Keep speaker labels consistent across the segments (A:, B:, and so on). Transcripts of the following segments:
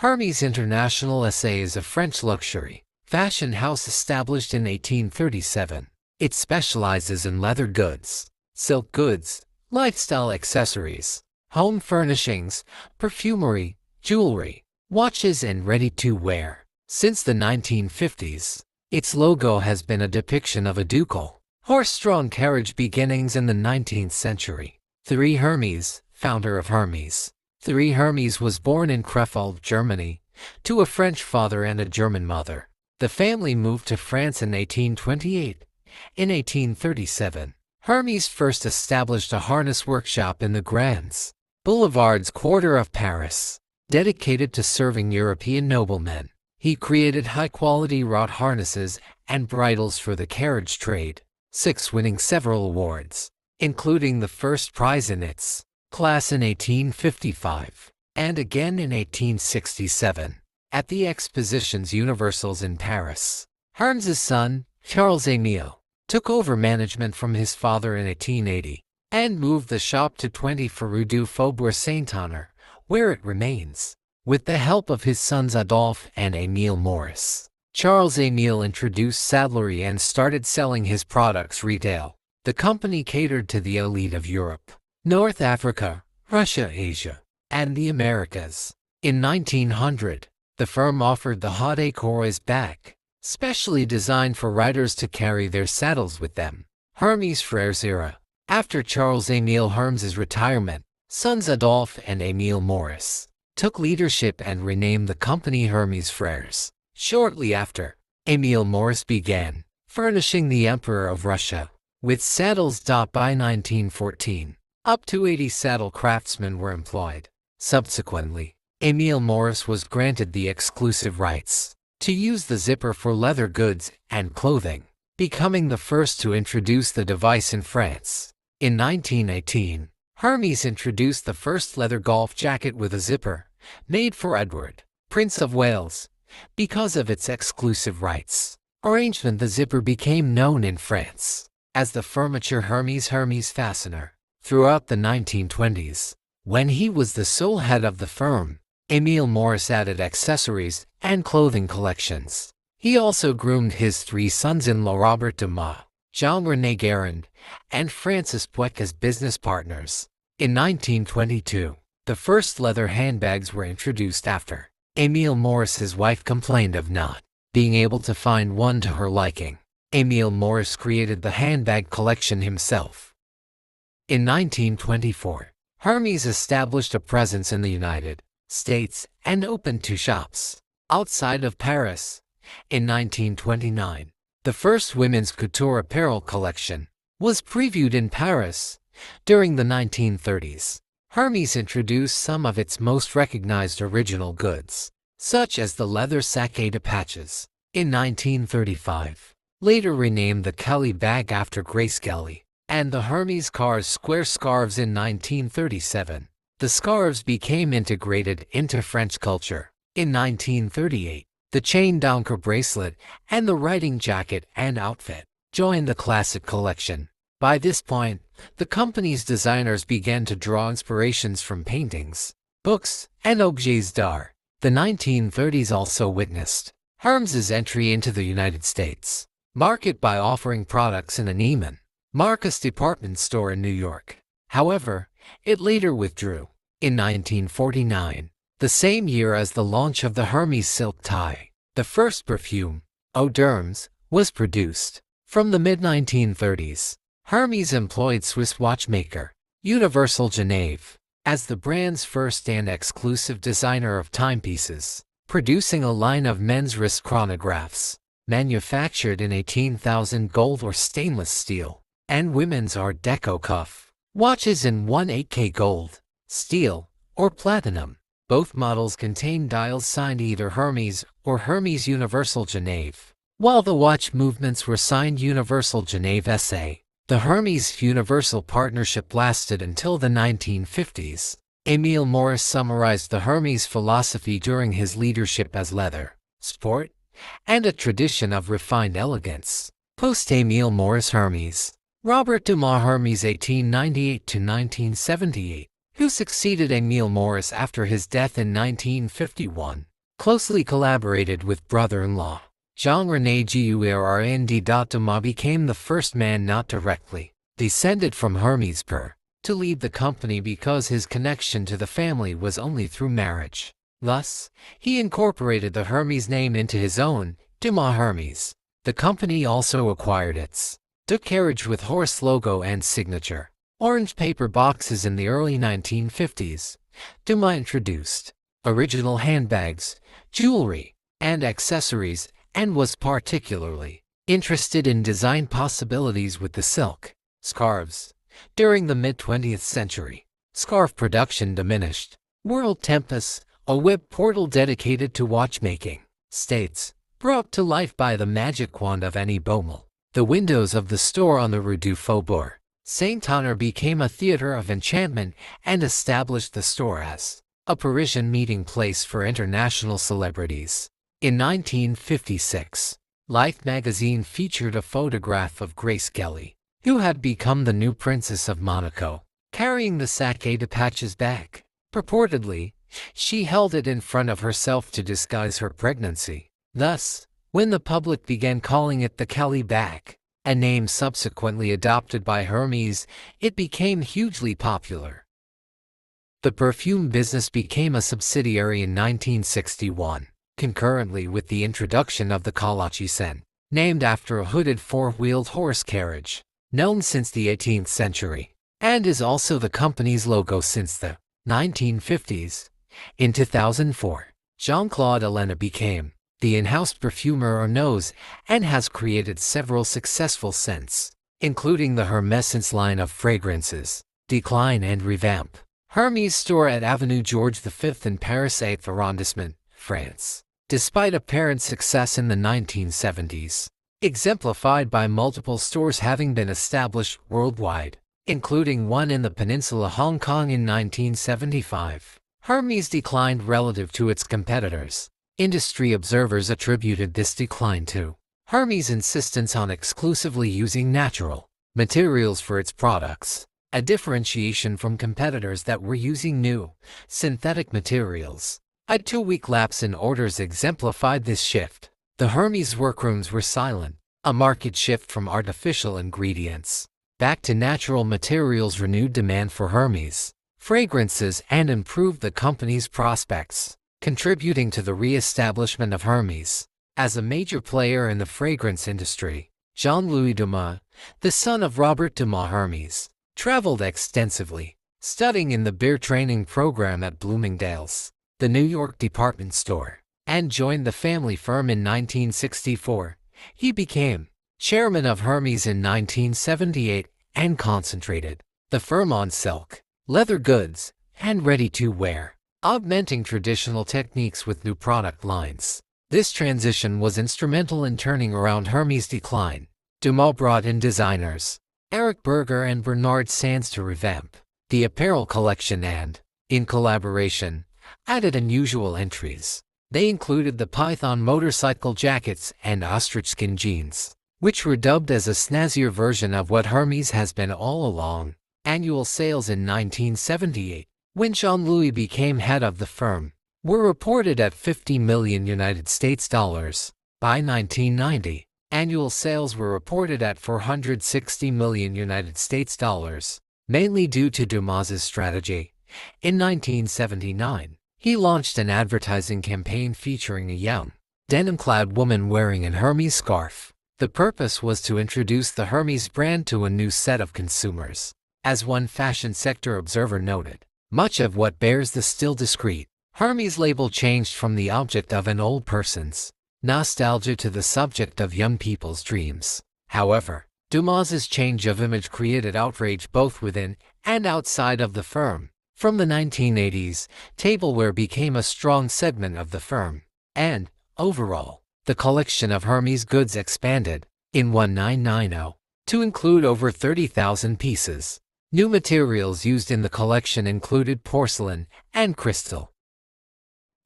A: Hermes International SA is a French luxury fashion house established in 1837. It specializes in leather goods, silk goods, lifestyle accessories, home furnishings, perfumery, jewelry, watches, and ready-to-wear. Since the 1950s, its logo has been a depiction of a ducal, horse-drawn carriage beginnings in the 19th century. 3. Hermes, founder of Hermes. 3. Hermes was born in Krefeld, Germany, to a French father and a German mother. The family moved to France in 1828. In 1837, Hermes first established a harness workshop in the Grands Boulevards quarter of Paris. Dedicated to serving European noblemen, he created high-quality wrought harnesses and bridles for the carriage trade. 6. Winning several awards, including the first prize in its class in 1855, and again in 1867, at the Expositions Universelles in Paris. Hermes's son, Charles-Émile, took over management from his father in 1880, and moved the shop to 24 Rue du Faubourg Saint-Honore, where it remains. With the help of his sons Adolphe and Émile Maurice, Charles-Émile introduced saddlery and started selling his products retail. The company catered to the elite of Europe, North Africa, Russia, Asia, and the Americas. In 1900, the firm offered the haut écureuils bag, specially designed for riders to carry their saddles with them. Hermes Frères era. After Charles-Émile Hermes's retirement, sons Adolphe and Émile Maurice took leadership and renamed the company Hermes Frères. Shortly after, Émile Maurice began furnishing the Emperor of Russia with saddles. By 1914, up to 80 saddle craftsmen were employed. Subsequently, Émile Maurice was granted the exclusive rights to use the zipper for leather goods and clothing, becoming the first to introduce the device in France. In 1918, Hermes introduced the first leather golf jacket with a zipper, made for Edward, Prince of Wales. Because of its exclusive rights arrangement, the zipper became known in France as the furniture Hermes fastener. Throughout the 1920s, when he was the sole head of the firm, Émile Maurice added accessories and clothing collections. He also groomed his 3 sons-in-law Robert Dumas, Jean-René Guérand, and Francis Pouet as business partners. In 1922, the first leather handbags were introduced after Émile Maurice's wife complained of not being able to find one to her liking. Émile Maurice created the handbag collection himself. In 1924, Hermes established a presence in the United States and opened 2 shops outside of Paris. In 1929, the first women's couture apparel collection was previewed in Paris. During the 1930s, Hermes introduced some of its most recognized original goods, such as the leather saké patches, in 1935, later renamed the Kelly bag after Grace Kelly, and the Hermes Cars square scarves in 1937. The scarves became integrated into French culture. In 1938, the chain d'encre bracelet and the riding jacket and outfit joined the classic collection. By this point, the company's designers began to draw inspirations from paintings, books, and objets d'art. The 1930s also witnessed Hermes's entry into the United States market by offering products in a Neiman Marcus department store in New York. However, it later withdrew. In 1949, the same year as the launch of the Hermes silk tie, the first perfume, Eau d'Hermes, was produced. From the mid-1930s, Hermes employed Swiss watchmaker Universal Genève as the brand's first and exclusive designer of timepieces, producing a line of men's wrist chronographs manufactured in 18,000 gold or stainless steel, and women's Art Deco cuff watches in 18K gold, steel, or platinum. Both models contain dials signed either Hermes or Hermes Universal Genève, while the watch movements were signed Universal Genève SA. The Hermes Universal partnership lasted until the 1950s. Émile Maurice summarized the Hermes philosophy during his leadership as leather, sport, and a tradition of refined elegance. Post-Émile Maurice Hermes, Robert Dumas Hermes 1898–1978, who succeeded Émile Maurice after his death in 1951. closely collaborated with brother-in-law Jean-René Guerrand. Dumas became the first man not directly descended from Hermes to lead the company because his connection to the family was only through marriage. Thus, he incorporated the Hermes name into his own, Dumas Hermes. The company also acquired its carriage with horse logo and signature orange paper boxes in the early 1950s. Dumas introduced original handbags, jewelry, and accessories, and was particularly interested in design possibilities with the silk scarves. During the mid-20th century, scarf production diminished. World Tempest, a web portal dedicated to watchmaking, states, brought to life by the magic wand of Annie Baumel. The windows of the store on the Rue du Faubourg Saint-Honore became a theater of enchantment and established the store as a Parisian meeting place for international celebrities. In 1956, Life magazine featured a photograph of Grace Kelly, who had become the new Princess of Monaco, carrying the Sachet de Patches bag. Purportedly, she held it in front of herself to disguise her pregnancy. Thus, when the public began calling it the Kelly bag, a name subsequently adopted by Hermes, it became hugely popular. The perfume business became a subsidiary in 1961, concurrently with the introduction of the Kalachi scent, named after a hooded four-wheeled horse carriage, known since the 18th century, and is also the company's logo since the 1950s. In 2004, Jean-Claude Elena became the in-house perfumer Hermes and has created several successful scents, including the HERMES line of fragrances, Decline and Revamp. Hermes store at Avenue George V in Paris 8th arrondissement, France. Despite apparent success in the 1970s, exemplified by multiple stores having been established worldwide, including one in the Peninsula Hong Kong in 1975, Hermes declined relative to its competitors. Industry observers attributed this decline to Hermes' insistence on exclusively using natural materials for its products, a differentiation from competitors that were using new, synthetic materials. A 2-week lapse in orders exemplified this shift. The Hermes workrooms were silent, a marked shift from artificial ingredients back to natural materials renewed demand for Hermes fragrances and improved the company's prospects, contributing to the re-establishment of Hermes as a major player in the fragrance industry. Jean-Louis Dumas, the son of Robert Dumas Hermes, traveled extensively, studying in the beer training program at Bloomingdale's, the New York department store, and joined the family firm in 1964. He became chairman of Hermes in 1978 and concentrated the firm on silk, leather goods, and ready-to-wear, augmenting traditional techniques with new product lines. This transition was instrumental in turning around Hermes' decline. Dumas brought in designers Eric Berger and Bernard Sands to revamp the apparel collection and, in collaboration, added unusual entries. They included the Python motorcycle jackets and ostrich skin jeans, which were dubbed as a snazzier version of what Hermes has been all along. Annual sales in 1978, when Jean-Louis became head of the firm, were reported at $50 million United States dollars. By 1990, annual sales were reported at $460 million United States dollars, mainly due to Dumas's strategy. In 1979, he launched an advertising campaign featuring a young, denim-clad woman wearing an Hermes scarf. The purpose was to introduce the Hermes brand to a new set of consumers. As one fashion sector observer noted, much of what bears the still discreet Hermes label changed from the object of an old person's nostalgia to the subject of young people's dreams. However, Dumas's change of image created outrage both within and outside of the firm. From the 1980s, tableware became a strong segment of the firm, and, overall, the collection of Hermes goods expanded, in 1990, to include over 30,000 pieces. New materials used in the collection included porcelain and crystal.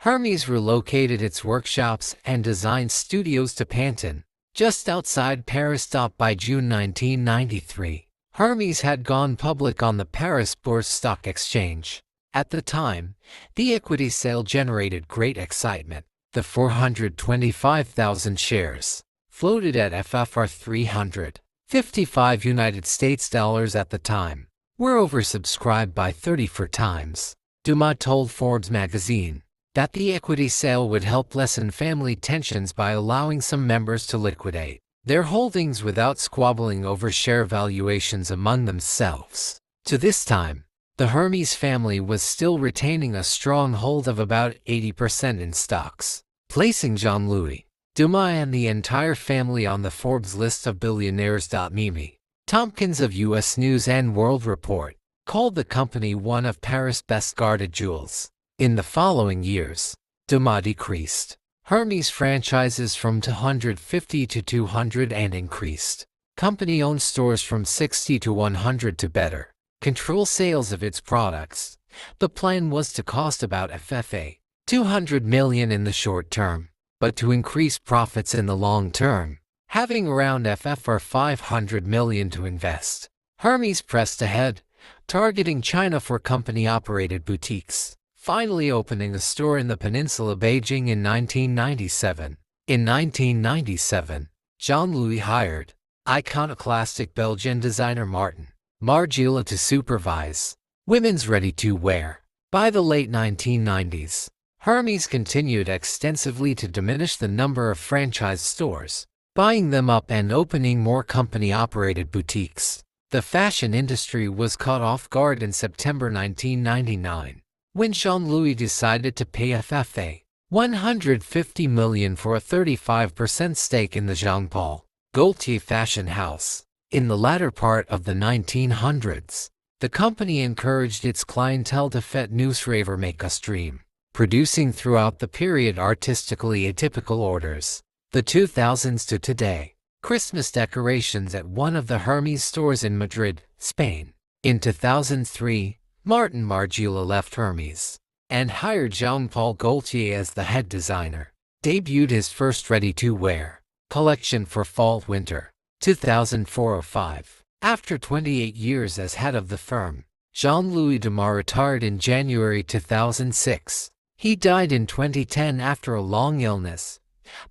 A: Hermes relocated its workshops and design studios to Pantin, just outside Paris. By June 1993, Hermes had gone public on the Paris Bourse Stock Exchange. At the time, the equity sale generated great excitement. The 425,000 shares, floated at FFR 355 United States dollars at the time, were oversubscribed by 34 times. Dumas told Forbes magazine that the equity sale would help lessen family tensions by allowing some members to liquidate their holdings without squabbling over share valuations among themselves. To this time, the Hermes family was still retaining a strong hold of about 80% in stocks, placing Jean-Louis Dumas and the entire family on the Forbes list of billionaires. Mimi Tompkins of U.S. News and World Report called the company one of Paris' best-guarded jewels. In the following years, Dumas decreased Hermes franchises from 250 to 200 and increased company-owned stores from 60 to 100 to better control sales of its products. The plan was to cost about FFA $200 million in the short term, but to increase profits in the long term, having around FFR $500 million to invest. Hermes pressed ahead, targeting China for company-operated boutiques, finally opening a store in the peninsula Beijing in 1997. In 1997, Jean-Louis hired iconoclastic Belgian designer Martin Margiela to supervise women's ready-to-wear. By the late 1990s, Hermes continued extensively to diminish the number of franchise stores, buying them up and opening more company-operated boutiques. The fashion industry was caught off guard in September 1999, when Jean-Louis decided to pay FFA $150 million for a 35% stake in the Jean-Paul Gaultier fashion house. In the latter part of the 1900s, the company encouraged its clientele to fête nous rêver make us dream, producing throughout the period artistically atypical orders. The 2000s to today, Christmas decorations at one of the Hermes stores in Madrid, Spain. In 2003, Martin Margiela left Hermes and hired Jean-Paul Gaultier as the head designer. Debuted his first ready-to-wear collection for fall-winter 2004-05. After 28 years as head of the firm, Jean-Louis Dumas retired in January 2006. He died in 2010 after a long illness.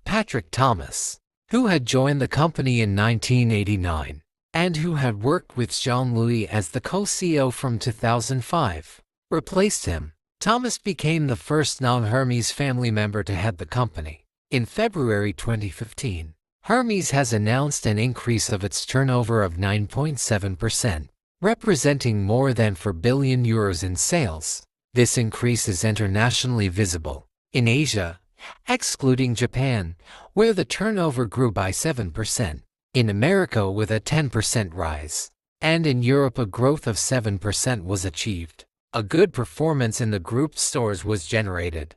A: Patrick Thomas, who had joined the company in 1989, and who had worked with Jean-Louis as the co-CEO from 2005, replaced him. Thomas became the first non-Hermes family member to head the company. In February 2015, Hermes has announced an increase of its turnover of 9.7%, representing more than €4 billion in sales. This increase is internationally visible. In Asia, excluding Japan, where the turnover grew by 7%, in America with a 10% rise, and in Europe a growth of 7% was achieved. A good performance in the group's stores was generated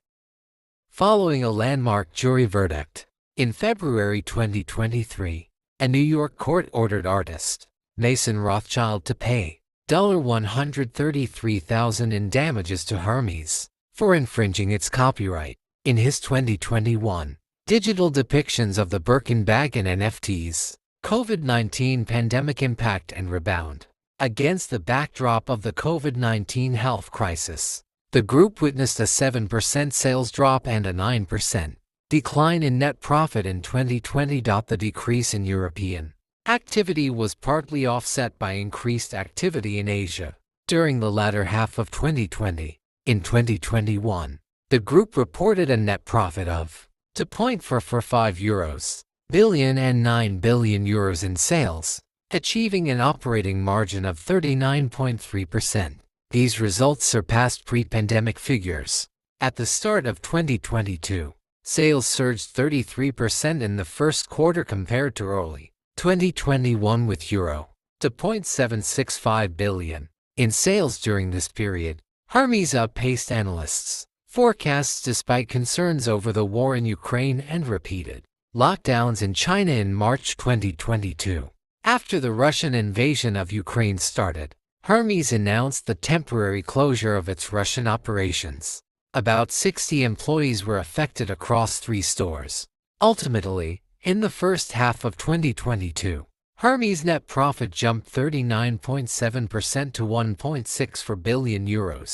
A: following a landmark jury verdict. In February 2023, a New York court ordered artist Mason Rothschild to pay $133,000 in damages to Hermes for infringing its copyright in his 2021 digital depictions of the Birkin bag and NFTs. COVID-19 pandemic impact and rebound. Against the backdrop of the COVID-19 health crisis, the group witnessed a 7% sales drop and a 9% decline in net profit in 2020. The decrease in European activity was partly offset by increased activity in Asia during the latter half of 2020. In 2021, the group reported a net profit of €2.445 billion and €9 billion in sales, achieving an operating margin of 39.3%. These results surpassed pre-pandemic figures. At the start of 2022, sales surged 33% in the first quarter compared to early 2021 with €2.765 billion in sales during this period. Hermes outpaced analysts' forecasts despite concerns over the war in Ukraine and repeated lockdowns in China in March 2022. After the Russian invasion of Ukraine started, Hermes announced the temporary closure of its Russian operations. About 60 employees were affected across 3 stores. Ultimately, in the first half of 2022, Hermes' net profit jumped 39.7% to €1.64 billion.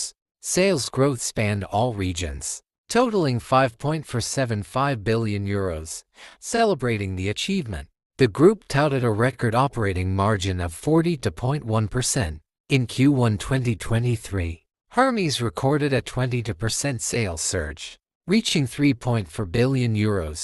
A: Sales growth spanned all regions. totaling €5.475 billion. Celebrating the achievement, the group touted a record operating margin of 42.1%. In Q1 2023, Hermes recorded a 22% sales surge, reaching €3.4 billion.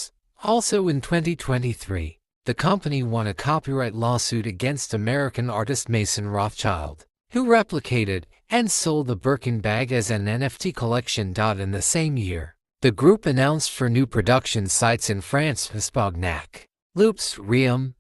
A: Also in 2023, the company won a copyright lawsuit against American artist Mason Rothschild, who replicated and sold the Birkin bag as an NFT collection. In the same year, the group announced for new production sites in France: Spognac, Loops, Riom,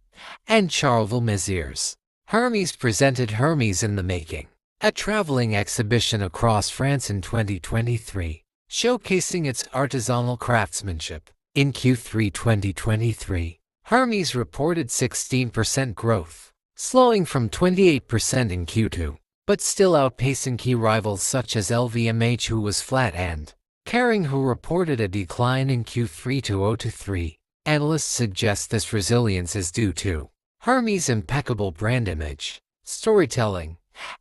A: and Charleville-Mézières. Hermes presented Hermes in the Making, a traveling exhibition across France in 2023, showcasing its artisanal craftsmanship. In Q3 2023, Hermes reported 16% growth, slowing from 28% in Q2, but still outpacing key rivals such as LVMH, who was flat, and Kering, who reported a decline in Q3 2023. Analysts suggest this resilience is due to Hermes' impeccable brand image, storytelling,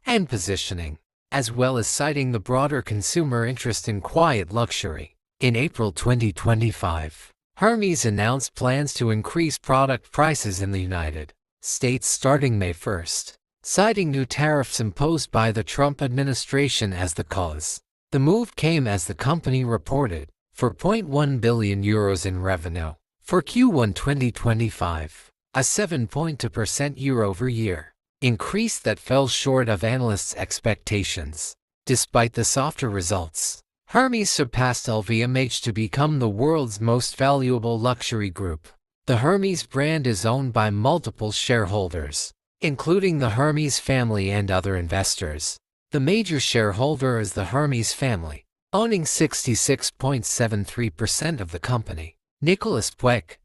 A: and positioning, as well as citing the broader consumer interest in quiet luxury. In April 2025, Hermes announced plans to increase product prices in the United States starting May 1st, citing new tariffs imposed by the Trump administration as the cause. The move came as the company reported €4.1 billion in revenue for Q1 2025, a 7.2% year-over-year increase that fell short of analysts' expectations. Despite the softer results, Hermes surpassed LVMH to become the world's most valuable luxury group. The Hermes brand is owned by multiple shareholders, including the Hermes family and other investors. The major shareholder is the Hermes family, owning 66.73% of the company. Nicolas Puech,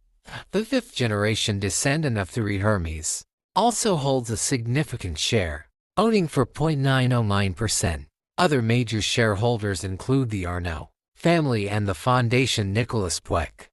A: the fifth-generation descendant of three Hermes, also holds a significant share, owning 4.909%. Other major shareholders include the Arnault family and the Fondation Nicolas Puech.